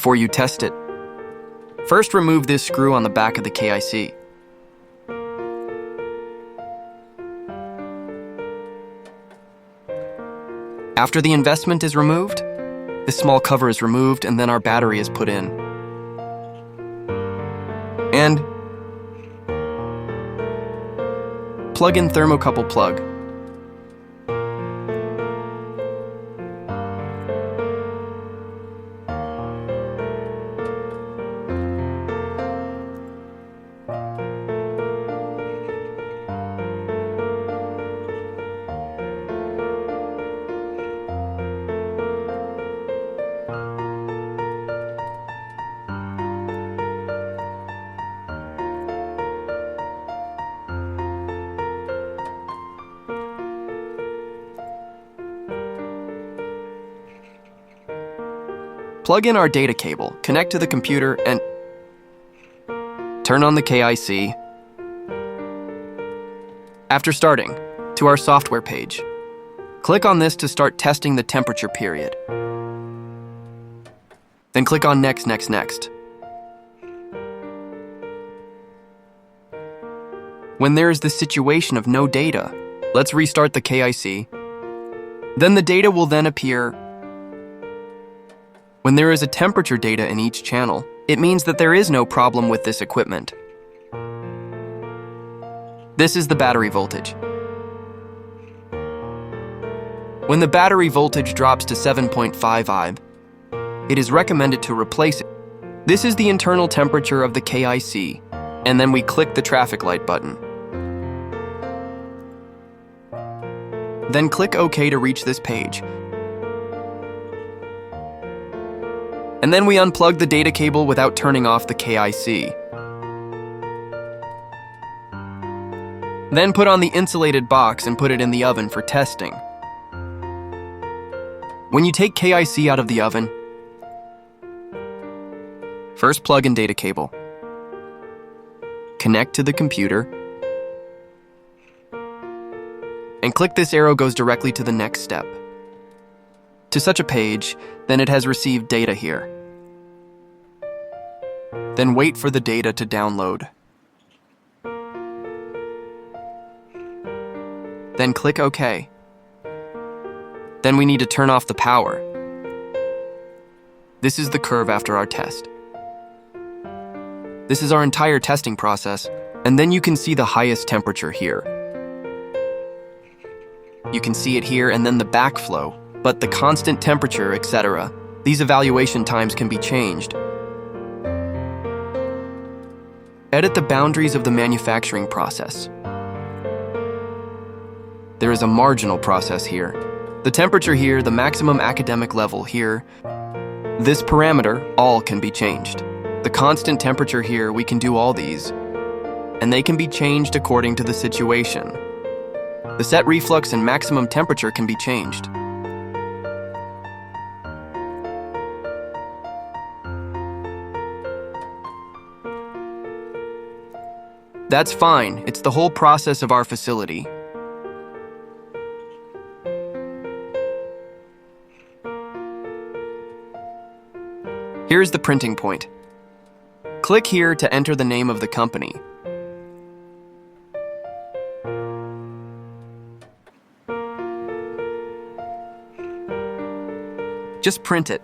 before you test it. First, remove this screw on the back of the KIC. After the investment is removed, this small cover is removed and then our battery is put in. And plug in thermocouple plug. Plug in our data cable, connect to the computer, and turn on the KIC. After starting, to our software page. Click on this to start testing the temperature period. Then click on Next, Next, Next. When there is the situation of no data, let's restart the KIC. Then the data will then appear. When there is a temperature data in each channel, it means that there is no problem with this equipment. This is the battery voltage. When the battery voltage drops to 7.55, it is recommended to replace it. This is the internal temperature of the KIC, and then we click the traffic light button. Then click OK to reach this page. And then we unplug the data cable without turning off the KIC. Then put on the insulated box and put it in the oven for testing. When you take KIC out of the oven, first plug in data cable. Connect to the computer. And click this arrow goes directly to the next step. To such a page, then it has received data here. Then wait for the data to download. Then click OK. Then we need to turn off the power. This is the curve after our test. This is our entire testing process, and then you can see the highest temperature here. You can see it here and then the backflow, but the constant temperature, etc. These evaluation times can be changed. Edit the boundaries of the manufacturing process. There is a marginal process here. The temperature here, the maximum academic level here. This parameter, all can be changed. The constant temperature here, we can do all these, and they can be changed according to the situation. The set reflux and maximum temperature can be changed. That's fine, it's the whole process of our facility. Here's the printing point. Click here to enter the name of the company. Just print it.